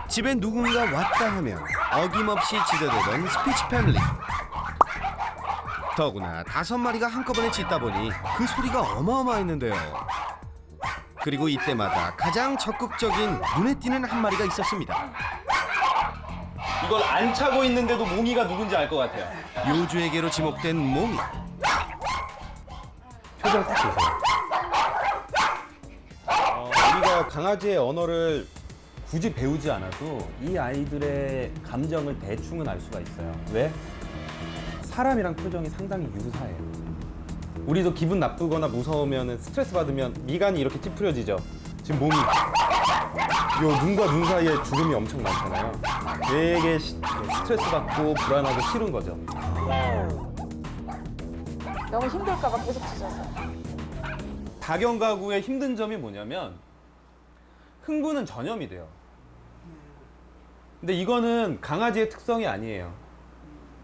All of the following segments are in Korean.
집에 누군가 왔다 하면 어김없이 지저대던 스피치 패밀리. 더구나 5마리가 한꺼번에 짖다 보니 그 소리가 어마어마했는데요. 그리고 이때마다 가장 적극적인 눈에 띄는 한 마리가 있었습니다. 이걸 안 차고 있는데도 몽이가 누군지 알 것 같아요. 요주에게로 지목된 몽이. 표정 딱 보세요. 우리가 강아지의 언어를 굳이 배우지 않아도 이 아이들의 감정을 대충은 알 수가 있어요. 왜? 사람이랑 표정이 상당히 유사해요. 우리도 기분 나쁘거나 무서우면 스트레스 받으면 미간이 이렇게 찌푸려지죠. 지금 몸이 요 눈과 눈 사이에 주름이 엄청 많잖아요. 되게 스트레스 받고 불안하고 싫은 거죠. 너무 힘들까 봐 계속 짖어서. 다경 가구의 힘든 점이 뭐냐면 흥분은 전염이 돼요. 근데 이거는 강아지의 특성이 아니에요.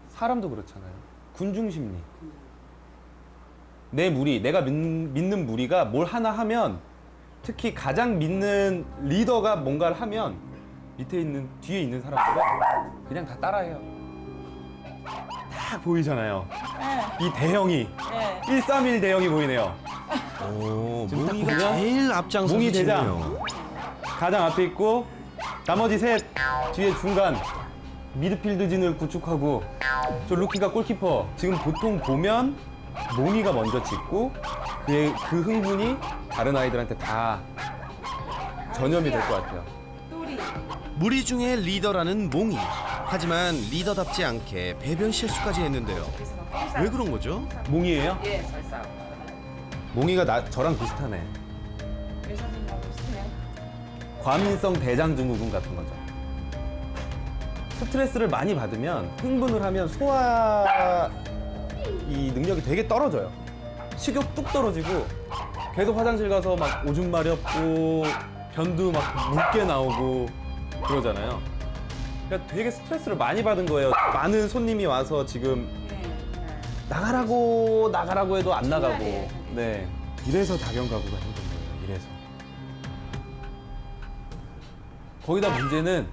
사람도 그렇잖아요. 군중 심리. 내 무리, 내가 믿는 무리가 뭘 하나 하면, 특히 가장 믿는 리더가 뭔가를 하면 밑에 있는, 뒤에 있는 사람들은 그냥 다 따라해요. 딱 보이잖아요. 이 대형이, 131 대형이 보이네요. 오, 지금 딱 몽이가 보면 제일 앞장서서 몽이 대장. 짖네요. 가장 앞에 있고 나머지 셋 뒤에 중간 미드필드진을 구축하고 저 루키가 골키퍼. 지금 보통 보면 몽이가 먼저 짖고 그 흥분이 다른 아이들한테 다 전염이 될 것 같아요. 무리 중에 리더라는 몽이. 하지만 리더답지 않게 배변 실수까지 했는데요. 왜 그런 거죠? 몽이에요? 예, 설사. 몽이가 저랑 비슷하네. 의사진하고 있으면. 과민성 대장 증후군 같은 거죠. 스트레스를 많이 받으면 흥분을 하면 소화 이 능력이 되게 떨어져요. 식욕 뚝 떨어지고 계속 화장실 가서 막 오줌 마렵고 변도 막 묽게 나오고 그러잖아요. 그러니까 되게 스트레스를 많이 받은 거예요. 많은 손님이 와서 지금 나가라고 해도 안 나가고. 네. 이래서 다경 가구가 힘든 거예요. 이래서. 거기다 문제는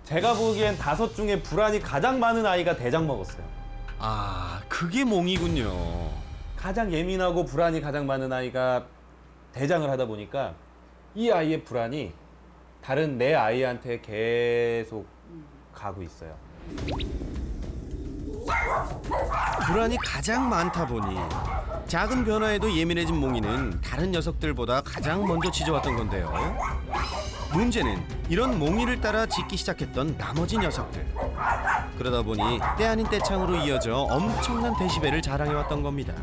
제가 보기엔 5 중에 불안이 가장 많은 아이가 대장 먹었어요. 아, 그게 몽이군요. 가장 예민하고 불안이 가장 많은 아이가 대장을 하다 보니까 이 아이의 불안이 다른 내 아이한테 계속 가고 있어요. 불안이 가장 많다 보니 작은 변화에도 예민해진 몽이는 다른 녀석들보다 가장 먼저 짖어왔던 건데요. 문제는 이런 몽이를 따라 짖기 시작했던 나머지 녀석들. 그러다 보니 때 아닌 때창으로 이어져 엄청난 데시벨을 자랑해왔던 겁니다.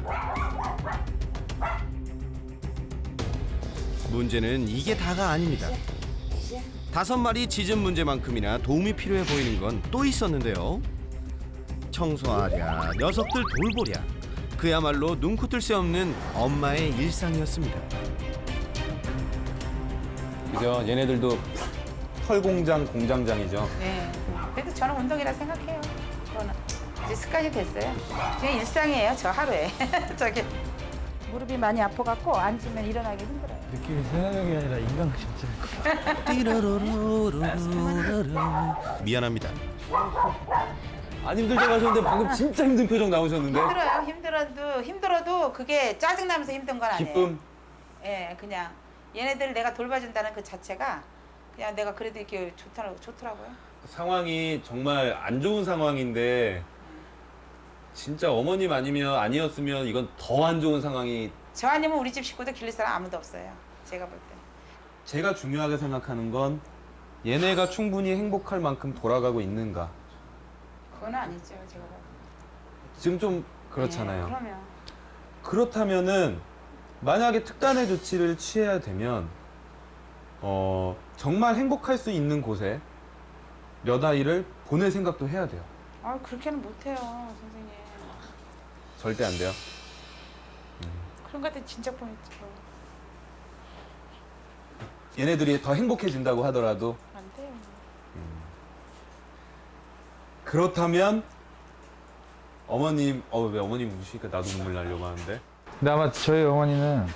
문제는 이게 다가 아닙니다. 5마리 짖은 문제만큼이나 도움이 필요해 보이는 건 또 있었는데요. 청소하랴, 녀석들 돌보랴. 그야말로 눈코 뜰 새 없는 엄마의 일상이었습니다. 그죠? 얘네들도 털 공장 공장장이죠. 네. 그래도 저는 운동이라 생각해요. 저는 이제 습관이 됐어요. 그냥 일상이에요. 저 하루에. 저기 무릎이 많이 아파갖고 앉으면 일어나기 힘들어요. 느낌이 생각이 아니라 인간극장일 것 띠로로로로로로. 미안합니다. 안 힘들다고 하셨는데 방금 진짜 힘든 표정 나오셨는데? 힘들어요. 힘들어도 그게 짜증나면서 힘든 건 아니에요. 기쁨? 예, 그냥 얘네들 내가 돌봐준다는 그 자체가 그냥 내가 그래도 이렇게 좋더라고요. 상황이 정말 안 좋은 상황인데 진짜 어머님 아니었으면 이건 더 안 좋은 상황이. 저 아니면 우리 집 식구들 기를 사람 아무도 없어요. 제가 볼 때. 제가 중요하게 생각하는 건 얘네가 충분히 행복할 만큼 돌아가고 있는가. 그건 아니죠. 제가 볼 때. 지금 좀 그렇잖아요. 네, 그러면. 그렇다면은 만약에 특단의 조치를 취해야 되면 정말 행복할 수 있는 곳에 몇 아이를 보낼 생각도 해야 돼요. 아, 그렇게는 못해요, 선생님. 절대 안 돼요. 그런 것 같아 진짜 보냈죠. 얘네들이 더 행복해진다고 하더라도 안 돼요. 그렇다면 어머님, 왜 어머님 우시니까 나도 눈물 나려고 하는데. 근데 아마 저희 어머니는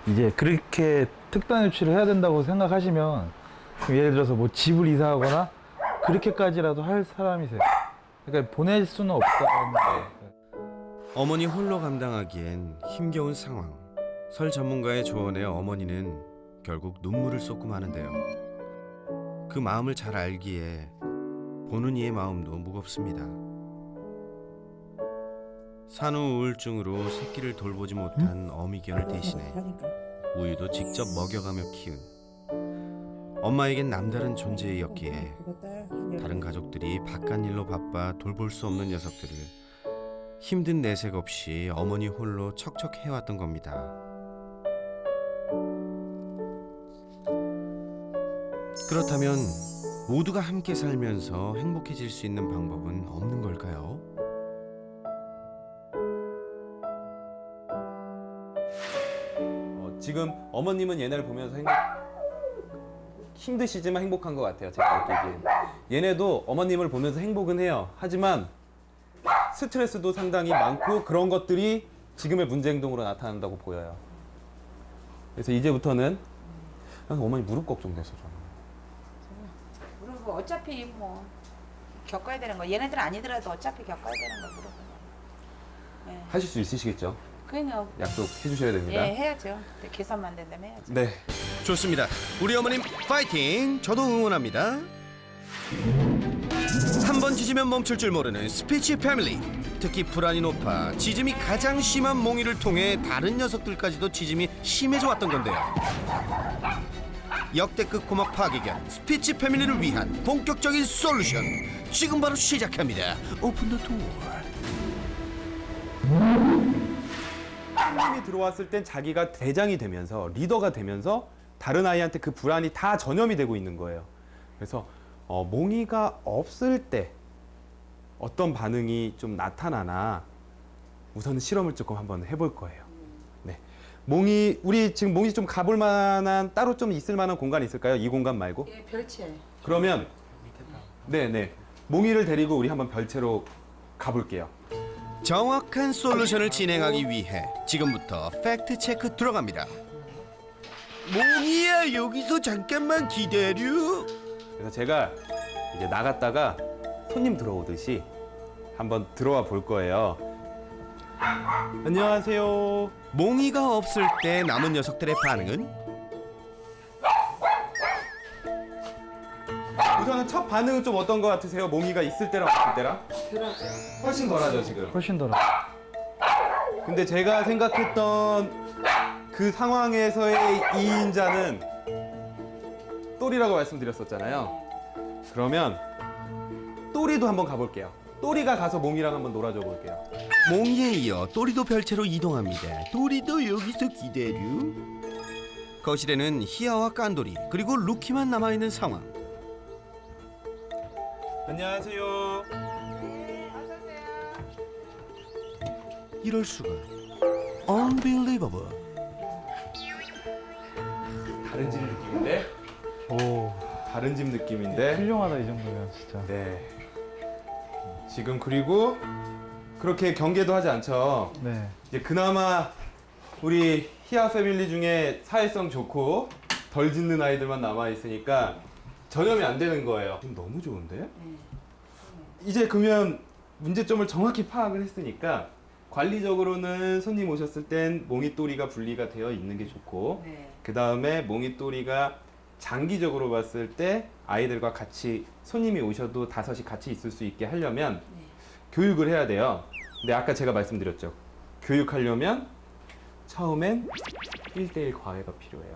이제 그렇게 특단 조치를 해야 된다고 생각하시면 예를 들어서 뭐 집을 이사하거나 그렇게까지라도 할 사람이세요. 그러니까 보낼 수는 없다는 어머니 홀로 감당하기엔 힘겨운 상황. 설 전문가의 조언에 어머니는 결국 눈물을 쏟고 마는데요. 그 마음을 잘 알기에 보는 이의 마음도 무겁습니다. 산후 우울증으로 새끼를 돌보지 못한 어미견을 대신해 우유도 직접 먹여가며 키운 엄마에겐 남다른 존재였기에 다른 가족들이 바깥일로 바빠 돌볼 수 없는 녀석들을 힘든 내색 없이 어머니 홀로 척척 해왔던 겁니다. 그렇다면 모두가 함께 살면서 행복해질 수 있는 방법은 없는 걸까요? 지금 어머님은 얘네를 보면서 힘드시지만 행복한 것 같아요. 제가 느끼기엔. 얘네도 어머님을 보면서 행복은 해요. 하지만 스트레스도 상당히 많고 그런 것들이 지금의 문제 행동으로 나타난다고 보여요. 그래서 이제부터는 어머니 무릎 걱정돼서 저는. 그리고 어차피 뭐 겪어야 되는 거. 얘네들 아니더라도 어차피 겪어야 되는 거 그러고. 네. 하실 수 있으시겠죠? 그냥 약속해 주셔야 됩니다. 예 해야죠. 개선만 된다면 해야죠. 네. 좋습니다. 우리 어머님 파이팅! 저도 응원합니다. 한 번 짖으면 멈출 줄 모르는 스피치 패밀리. 특히 불안이 높아 짖음이 가장 심한 몽이를 통해 다른 녀석들까지도 짖음이 심해져 왔던 건데요. 역대급 고막 파괴견 스피치 패밀리를 위한 본격적인 솔루션 지금 바로 시작합니다. 오픈 더 도어. 손님이 들어왔을 땐 자기가 대장이 되면서 리더가 되면서 다른 아이한테 그 불안이 다 전염이 되고 있는 거예요. 그래서 몽이가 없을 때 어떤 반응이 좀 나타나나 우선은 실험을 조금 한번 해볼 거예요. 네, 우리 지금 몽이 좀 가볼 만한 따로 좀 있을 만한 공간이 있을까요? 이 공간 말고? 예, 별채. 그러면 네네 몽이를 데리고 우리 한번 별채로 가볼게요. 정확한 솔루션을 진행하기 위해 지금부터 팩트 체크 들어갑니다. 몽이야 여기서 잠깐만 기다려. 그래서 제가 이제 나갔다가 손님 들어오듯이 한번 들어와 볼 거예요. 안녕하세요. 몽이가 없을 때 남은 녀석들의 반응은? 우선은 첫 반응은 좀 어떤 것 같으세요? 몽이가 있을 때랑 없을 때랑? 훨씬 덜하죠 지금. 훨씬 더 근데 제가 생각했던 그 상황에서의 2인자는 또리라고 말씀드렸었잖아요. 그러면 또리도 한번 가볼게요. 또리가 가서 몽이랑 한번 놀아줘 볼게요. 몽이에 이어 또리도 별채로 이동합니다. 또리도 여기서 기다려. 거실에는 희아와 깐돌이 그리고 루키만 남아있는 상황. 안녕하세요. 네, 어서 오세요. 이럴 수가. Unbelievable. 다른 집 느낌인데? 오, 다른 집 느낌인데? 훌륭하다 이 정도면 진짜. 네. 지금 그리고 그렇게 경계도 하지 않죠. 네. 이제 그나마 우리 히아 패밀리 중에 사회성 좋고 덜 짖는 아이들만 남아 있으니까 전염이 안 되는 거예요. 너무 좋은데? 이제 그러면 문제점을 정확히 파악을 했으니까 관리적으로는 손님 오셨을 땐 몽이또리가 분리가 되어 있는 게 좋고 네. 그 다음에 몽이또리가 장기적으로 봤을 때 아이들과 같이 손님이 오셔도 다섯이 같이 있을 수 있게 하려면 네. 교육을 해야 돼요. 근데 아까 제가 말씀드렸죠. 교육하려면 처음엔 1대1 과외가 필요해요.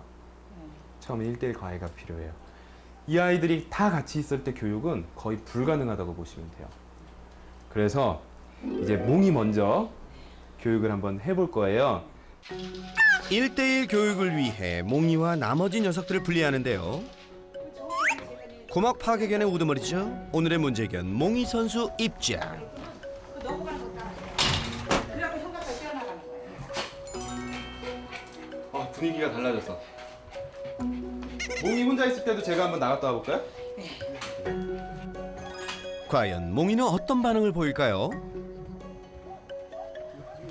처음엔 1대1 과외가 필요해요. 이 아이들이 다 같이 있을 때 교육은 거의 불가능하다고 보시면 돼요. 그래서 이제 몽이 먼저 교육을 한번 해볼 거예요. 1대1 교육을 위해 몽이와 나머지 녀석들을 분리하는데요. 고막 파괴견의 우두머리죠. 오늘의 문제견 몽이 선수 입장. 그래갖고 흉곽을 떼어나가는 거예요. 분위기가 달라졌어. 몽이 혼자 있을 때도 제가 한번 나갔다 와볼까요? 과연 몽이는 어떤 반응을 보일까요?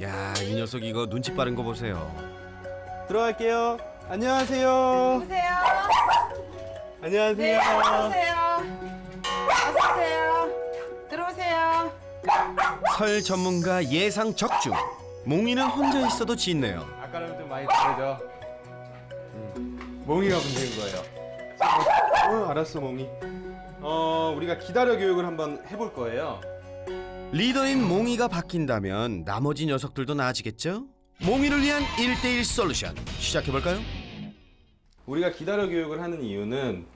야, 이 녀석 이거 눈치 빠른 거 보세요. 들어갈게요. 안녕하세요. 보세요. 안녕하세요. 어서 오세요. 어서 오세요. 들어오세요. 설 전문가 예상 적중. 몽이는 혼자 있어도 짖네요. 아까랑 좀 많이 다르죠? 몽이가 문제인 거예요. 알았어, 몽이. 우리가 기다려 교육을 한번 해볼 거예요. 리더인 몽이가 바뀐다면 나머지 녀석들도 나아지겠죠? 몽이를 위한 1대1 솔루션 시작해볼까요? 우리가 기다려 교육을 하는 이유는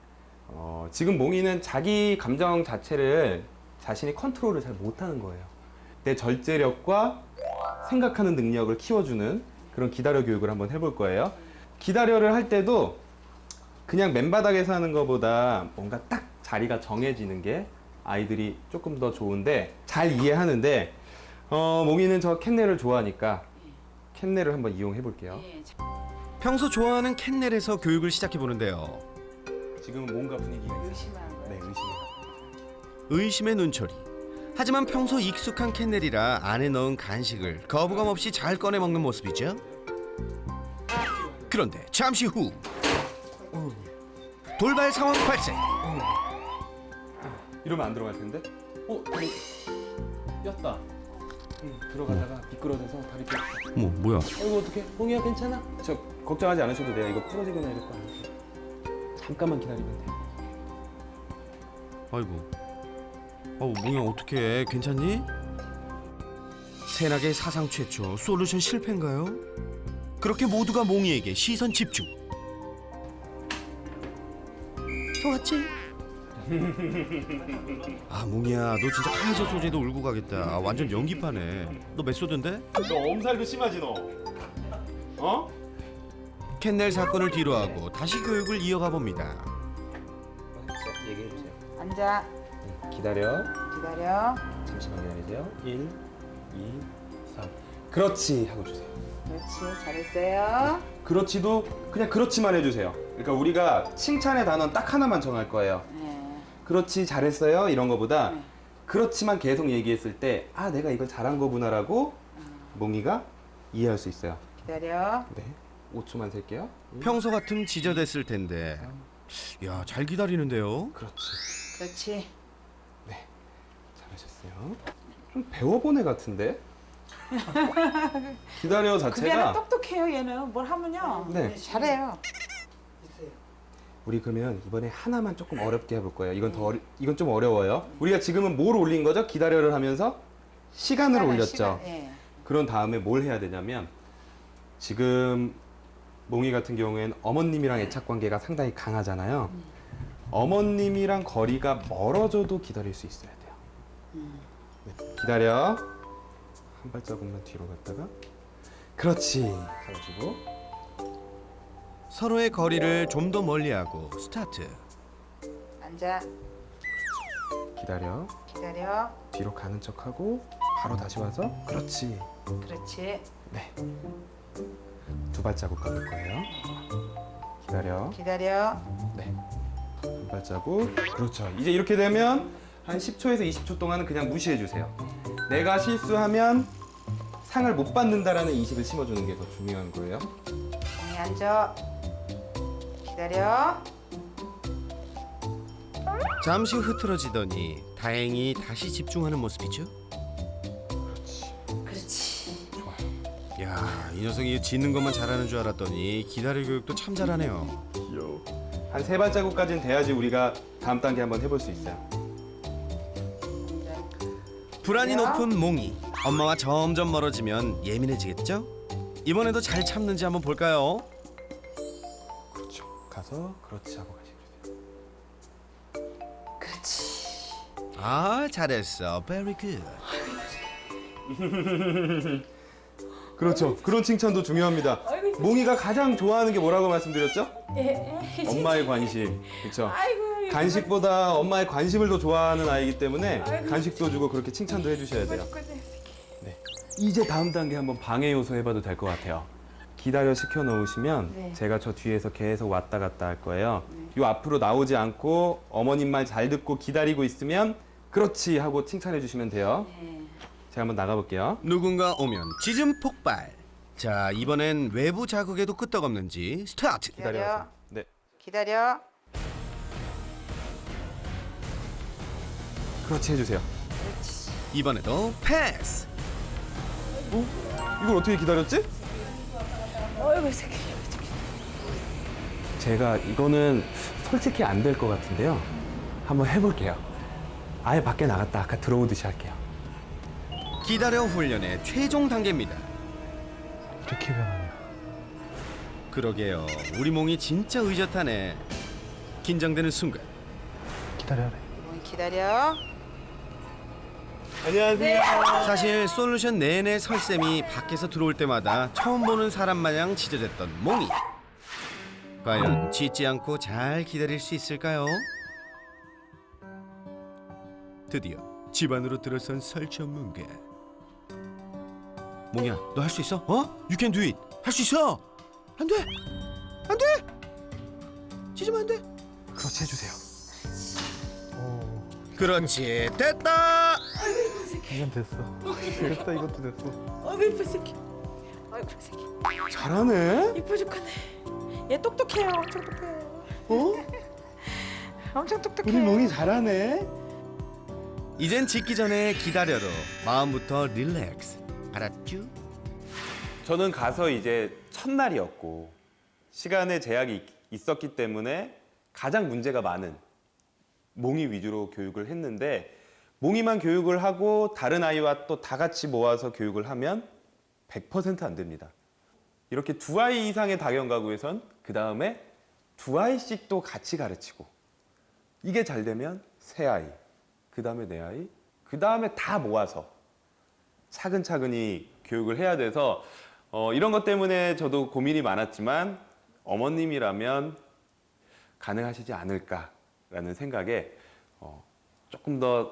지금 몽이는 자기 감정 자체를 자신이 컨트롤을 잘 못하는 거예요. 내 절제력과 생각하는 능력을 키워주는 그런 기다려 교육을 한번 해볼 거예요. 기다려를 할 때도 그냥 맨바닥에서 하는 것보다 뭔가 딱 자리가 정해지는 게 아이들이 조금 더 좋은데 잘 이해하는데 몽이는 저 캔넬을 좋아하니까 캔넬을 한번 이용해 볼게요. 평소 좋아하는 캔넬에서 교육을 시작해보는데요. 지금은 뭔가 분위기가 있어요. 의심하는 거예요. 네, 의심해요. 의심의 눈초리. 하지만 평소 익숙한 캔넬이라 안에 넣은 간식을 거부감 없이 잘 꺼내 먹는 모습이죠. 그런데 잠시 후 돌발 상황 발생. 이러면 안 들어갈 텐데? 다리 꼈다. 들어가다가 미끄러져서 다리 꼈다. 뭐야? 아이고 어떡해. 몽이야 괜찮아? 저 걱정하지 않으셔도 돼요. 이거 부러지거나 이럴 거 아니에요. 잠깐만 기다리면 돼요. 아이고. 몽이야 어떡해? 괜찮니? 새나게 사상 최초 솔루션 실패인가요? 그렇게 모두가 몽이에게 시선 집중. 좋았지? 몽이야 너 진짜 카이저 소재도 울고 가겠다. 완전 연기파네. 너 메소드인데? 너 엄살도 심하지 너. 어? 캔넬 사건을 뒤로하고 다시 교육을 이어가 봅니다. 얘기해 주세요. 앉아. 기다려. 기다려. 잠시만 기다리세요. 1, 2, 3. 그렇지 하고 주세요. 그렇지. 잘했어요. 그렇지도 그냥 그렇지만 해주세요. 그러니까 우리가 칭찬의 단어는 딱 하나만 정할 거예요. 네. 그렇지 잘했어요 이런 거보다 네. 그렇지만 계속 얘기했을 때 내가 이걸 잘한 거구나라고 몽이가 이해할 수 있어요. 기다려. 네. 5초만 셀게요. 평소 같으면 지저댔을 텐데. 야, 잘 기다리는데요. 그렇지. 그렇지. 잘하셨어요. 좀 배워본 애 같은데? 기다려 그 애는 자체가 똑똑해요. 얘는 뭘 하면요. 네. 잘해요. 우리 그러면 이번에 하나만 조금 어렵게 해볼 거예요. 이건 좀 어려워요. 우리가 지금은 뭘 올린 거죠? 기다려를 하면서 시간을 올렸죠. 시간, 예. 그런 다음에 뭘 해야 되냐면 지금 몽이 같은 경우에는 어머님이랑 애착 관계가 상당히 강하잖아요. 어머님이랑 거리가 멀어져도 기다릴 수 있어야 돼요. 네, 기다려. 한 발자국만 뒤로 갔다가 그렇지. 잡아주고 서로의 거리를 좀 더 멀리하고 스타트. 앉아. 기다려. 기다려. 뒤로 가는 척하고 바로 다시 와서 그렇지. 그렇지. 네. 두 발자국 가볼 거예요. 기다려. 기다려. 네. 한 발자국. 그렇죠. 이제 이렇게 되면 한 10초에서 20초 동안은 그냥 무시해 주세요. 내가 실수하면 상을 못 받는다라는 인식을 심어주는 게 더 중요한 거예요. 엉이 앉아. 기다려. 잠시 흐트러지더니 다행히 다시 집중하는 모습이죠. 그렇지. 야, 이 녀석이 짖는 것만 잘하는 줄 알았더니 기다릴 교육도 참 잘하네요. 한 세 발자국까지는 돼야지 우리가 다음 단계 한번 해볼 수 있어요. 불안이 그래요? 높은 몽이. 엄마와 점점 멀어지면 예민해지겠죠? 이번에도 잘 참는지 한번 볼까요? 그렇죠. 가서 그렇지 하고 가시면 돼요. 그렇지. 잘했어. Very good. 그렇죠. 그런 칭찬도 중요합니다. 몽이가 가장 좋아하는 게 뭐라고 말씀드렸죠? 엄마의 관심. 그렇죠. 간식보다 엄마의 관심을 더 좋아하는 아이기 때문에 간식도 주고 그렇게 칭찬도 해주셔야 돼요. 네. 이제 다음 단계 한번 방해 요소 해봐도 될 것 같아요. 기다려 시켜 놓으시면 네. 제가 저 뒤에서 계속 왔다 갔다 할 거예요. 요 앞으로 나오지 않고 어머님 말 잘 듣고 기다리고 있으면 그렇지 하고 칭찬해 주시면 돼요. 네. 제가 한번 나가볼게요. 누군가 오면 짖음 폭발. 자, 이번엔 외부 자극에도 끄떡없는지 스타트. 기다려. 기다려서. 네. 기다려. 그렇지 해주세요. 이번에도 패스. 이걸 어떻게 기다렸지? 어이구 새끼. 제가 이거는 솔직히 안 될 것 같은데요. 한번 해볼게요. 아예 밖에 나갔다 아까 들어오듯이 할게요. 기다려 훈련의 최종 단계입니다. 이렇게 변하냐. 그러게요. 우리 몽이 진짜 의젓하네. 긴장되는 순간 기다려라. 몽이 기다려. 안녕하세요. 사실 솔루션 내내 설쌤이 밖에서 들어올 때마다 처음 보는 사람 마냥 짖어댔던 몽이. 과연 짖지 않고 잘 기다릴 수 있을까요? 드디어 집 안으로 들어선 설 전문가. 몽이야, 너 할 수 있어? 어? You can do it. 할 수 있어. 안 돼. 안 돼. 짖으면 안 돼. 그렇지 해주세요. 그렇지. 됐다. 이건 됐어. 됐다 이것도 됐어. 어이구 이쁜 새끼. 어이구 새끼. 잘하네. 이뻐 죽겠네. 얘 똑똑해요. 엄청 똑똑해요. 어? 엄청 똑똑해. 우리 몽이 잘하네. 이젠 짖기 전에 기다려도 마음부터 릴렉스. 알았죠? 저는 가서 이제 첫날이었고 시간에 제약이 있었기 때문에 가장 문제가 많은 몽이 위주로 교육을 했는데 몽이만 교육을 하고 다른 아이와 또 다 같이 모아서 교육을 하면 100% 안 됩니다. 이렇게 두 아이 이상의 다견가구에선 그 다음에 두 아이씩 또 같이 가르치고 이게 잘 되면 세 아이, 그 다음에 네 아이, 그 다음에 다 모아서 차근차근히 교육을 해야 돼서 이런 것 때문에 저도 고민이 많았지만 어머님이라면 가능하시지 않을까라는 생각에 조금 더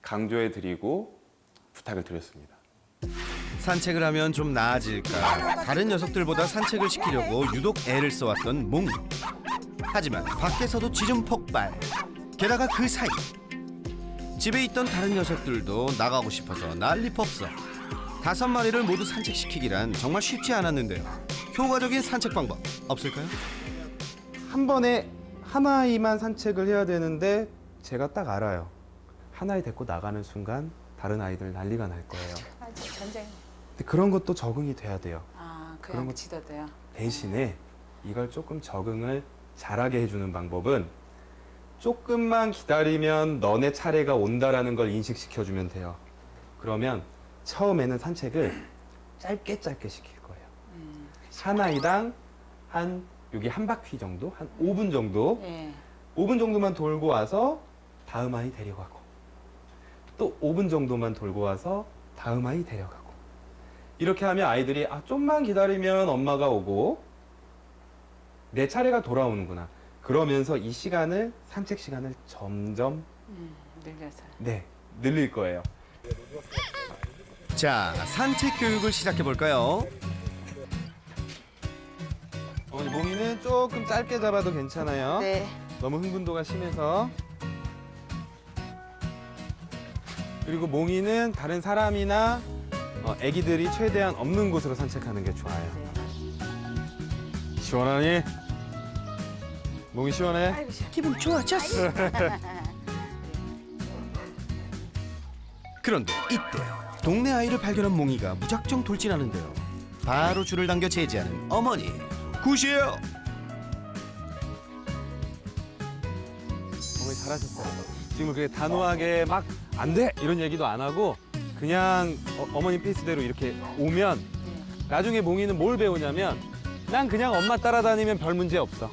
강조해 드리고 부탁을 드렸습니다. 산책을 하면 좀 나아질까 다른 녀석들보다 산책을 시키려고 유독 애를 써왔던 몽이. 하지만 밖에서도 짖음 폭발. 게다가 그 사이 집에 있던 다른 녀석들도 나가고 싶어서 난리 법석. 5마리를 모두 산책시키기란 정말 쉽지 않았는데요. 효과적인 산책 방법 없을까요? 한 번에 한 아이만 산책을 해야 되는데 제가 딱 알아요. 한 아이 데리고 나가는 순간 다른 아이들 난리가 날 거예요. 아주 전쟁. 근데 그런 것도 적응이 돼야 돼요. 아 그런 그냥 거- 지도돼요. 대신에 이걸 조금 적응을 잘하게 해주는 방법은 조금만 기다리면 너네 차례가 온다라는 걸 인식시켜주면 돼요. 그러면 처음에는 산책을 짧게 시킬 거예요. 한 아이당 여기 한 바퀴 정도, 한 5분 정도, 예. 5분 정도만 돌고 와서 다음 아이 데려가고 또 5분 정도만 돌고 와서 다음 아이 데려가고 이렇게 하면 아이들이 좀만 기다리면 엄마가 오고 내 차례가 돌아오는구나. 그러면서 이 시간을 산책 시간을 점점 늘려서. 늘릴 거예요. 자, 산책 교육을 시작해 볼까요? 어머니 몽이는 조금 짧게 잡아도 괜찮아요. 네. 너무 흥분도가 심해서. 그리고 몽이는 다른 사람이나 애기들이 최대한 없는 곳으로 산책하는 게 좋아요. 시원하니? 몽이 시원해? 아이고 씨. 기분 좋아졌어. 그런데 이때 동네 아이를 발견한 몽이가 무작정 돌진하는데요. 바로 줄을 당겨 제지하는 어머니. 굿이에요. 어머니 잘하셨어요. 지금 그렇게 단호하게 막 안 돼! 이런 얘기도 안 하고 그냥 어머니 페이스대로 이렇게 오면 나중에 몽이는 뭘 배우냐면 난 그냥 엄마 따라다니면 별 문제 없어.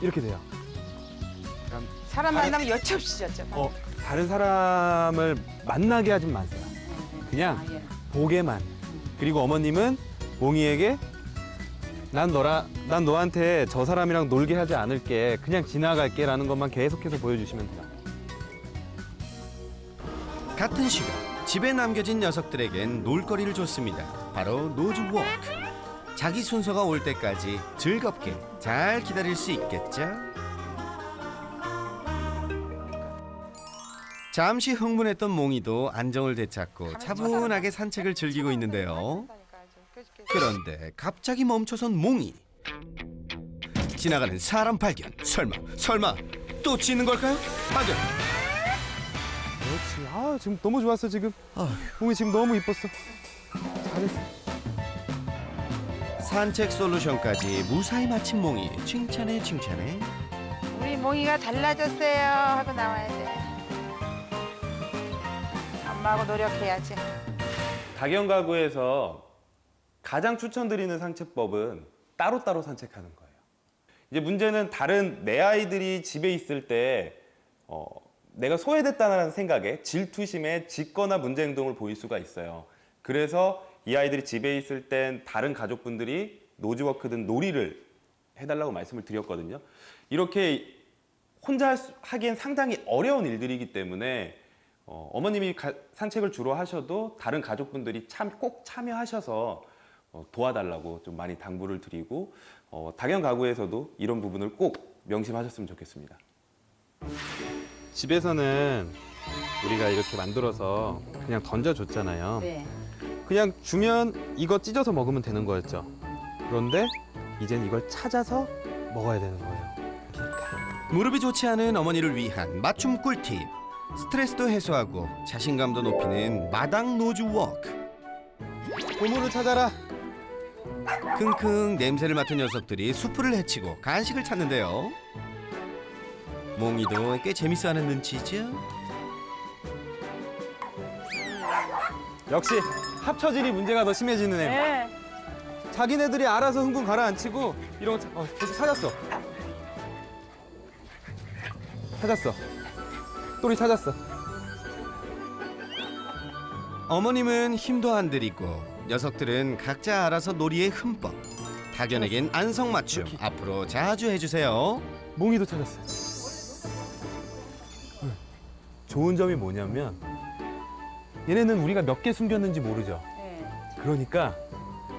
이렇게 돼요. 사람 만나면 여치 없이 졌죠. 다른 사람을 만나게 하진 마세요. 그냥 예. 보게만. 그리고 어머님은 몽이에게 난 너한테 저 사람이랑 놀게 하지 않을게. 그냥 지나갈게 라는 것만 계속해서 보여주시면 돼요. 같은 시간 집에 남겨진 녀석들에겐 놀거리를 줬습니다. 바로 노즈워크. 자기 순서가 올 때까지 즐겁게 잘 기다릴 수 있겠죠? 잠시 흥분했던 몽이도 안정을 되찾고 차분하게 산책을 즐기고 있는데요. 그런데 갑자기 멈춰선 몽이. 지나가는 사람 발견. 설마 또 짖는 걸까요? 안 돼. 그렇지. 아, 지금 너무 좋았어, 지금. 몽이 지금 너무 이뻤어. 잘했어. 산책 솔루션까지 무사히 마친 몽이 칭찬해 칭찬해. 우리 몽이가 달라졌어요 하고 나와야 돼. 엄마하고 노력해야지. 닭연 가구에서 가장 추천드리는 산책법은 따로따로 산책하는 거예요. 이제 문제는 다른 내 아이들이 집에 있을 때 내가 소외됐다는 생각에 질투심에 짖거나 문제 행동을 보일 수가 있어요. 그래서 이 아이들이 집에 있을 땐 다른 가족분들이 노즈워크든 놀이를 해달라고 말씀을 드렸거든요. 이렇게 혼자 하기엔 상당히 어려운 일들이기 때문에 어머님이 산책을 주로 하셔도 다른 가족분들이 꼭 참여하셔서 도와달라고 좀 많이 당부를 드리고 닭연 가구에서도 이런 부분을 꼭 명심하셨으면 좋겠습니다. 집에서는 우리가 이렇게 만들어서 그냥 던져줬잖아요. 네. 그냥 주면 이거 찢어서 먹으면 되는 거였죠. 그런데 이젠 이걸 찾아서 먹어야 되는 거예요. 무릎이 좋지 않은 어머니를 위한 맞춤 꿀팁. 스트레스도 해소하고 자신감도 높이는 마당 노즈 워크. 보물을 찾아라. 킁킁 냄새를 맡은 녀석들이 수풀을 헤치고 간식을 찾는데요. 몽이도 꽤 재밌어하는 눈치죠. 역시 합처질이 문제가 더 심해지는 애. 네. 자기네들이 알아서 흥분 가라앉히고 이런 거 벌써 찾았어. 찾았어. 또리 찾았어. 어머님은 힘도 안 들이고 녀석들은 각자 알아서 놀이에 흠뻑. 닭연에겐 안성맞춤 앞으로 자주 해주세요. 몽이도 찾았어요. 좋은 점이 뭐냐면 얘네는 우리가 몇 개 숨겼는지 모르죠. 네. 그러니까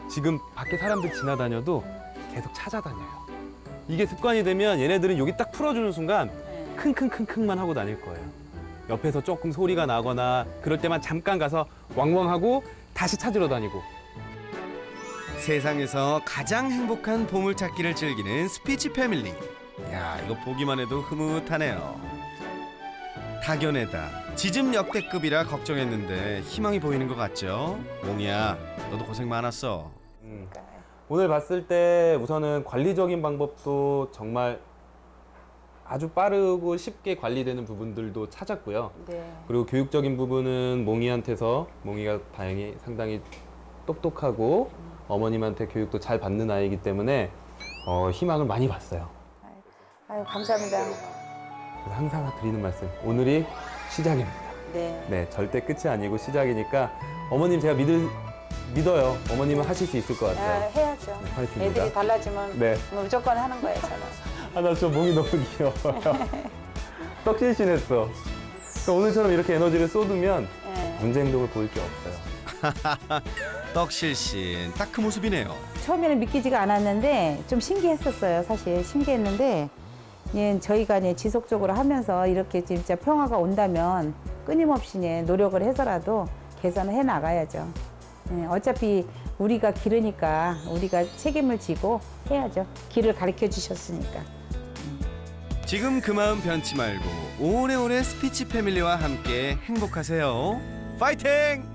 지금 밖에 사람들 지나다녀도 계속 찾아다녀요. 이게 습관이 되면 얘네들은 여기 딱 풀어주는 순간 네. 킁킁킁킁만 하고 다닐 거예요. 옆에서 조금 소리가 나거나 그럴 때만 잠깐 가서 왕왕하고 다시 찾으러 다니고. 세상에서 가장 행복한 보물찾기를 즐기는 스피치 패밀리. 야, 이거 보기만 해도 흐뭇하네요. 닭연에다 지즘 역대급이라 걱정했는데 희망이 보이는 것 같죠? 몽이야, 너도 고생 많았어. 오늘 봤을 때 우선은 관리적인 방법도 정말 아주 빠르고 쉽게 관리되는 부분들도 찾았고요. 네. 그리고 교육적인 부분은 몽이한테서 몽이가 다행히 상당히 똑똑하고 어머님한테 교육도 잘 받는 아이이기 때문에 희망을 많이 봤어요. 아유, 감사합니다. 그래서 항상 드리는 말씀, 오늘이 시작입니다. 네. 네, 절대 끝이 아니고 시작이니까 어머님 제가 믿어요. 어머님은 하실 수 있을 것 아, 같아요. 해야죠. 네, 화이팅입니다. 애들이 달라지면 네. 무조건 하는 거예요, 저는. 아, 나 저 몽이 너무 귀여워요. 떡신신했어. 그러니까 오늘처럼 이렇게 에너지를 쏟으면 네. 문제 행동을 보일 게 없어요. 떡실신 딱 그 모습이네요. 처음에는 믿기지가 않았는데 좀 신기했었어요. 사실 신기했는데 예, 저희가 이제 지속적으로 하면서 이렇게 진짜 평화가 온다면 끊임없이 노력을 해서라도 개선을 해 나가야죠. 예, 어차피 우리가 기르니까 우리가 책임을 지고 해야죠. 길을 가르쳐 주셨으니까. 지금 그 마음 변치 말고 오래오래 스피치 패밀리와 함께 행복하세요. 파이팅!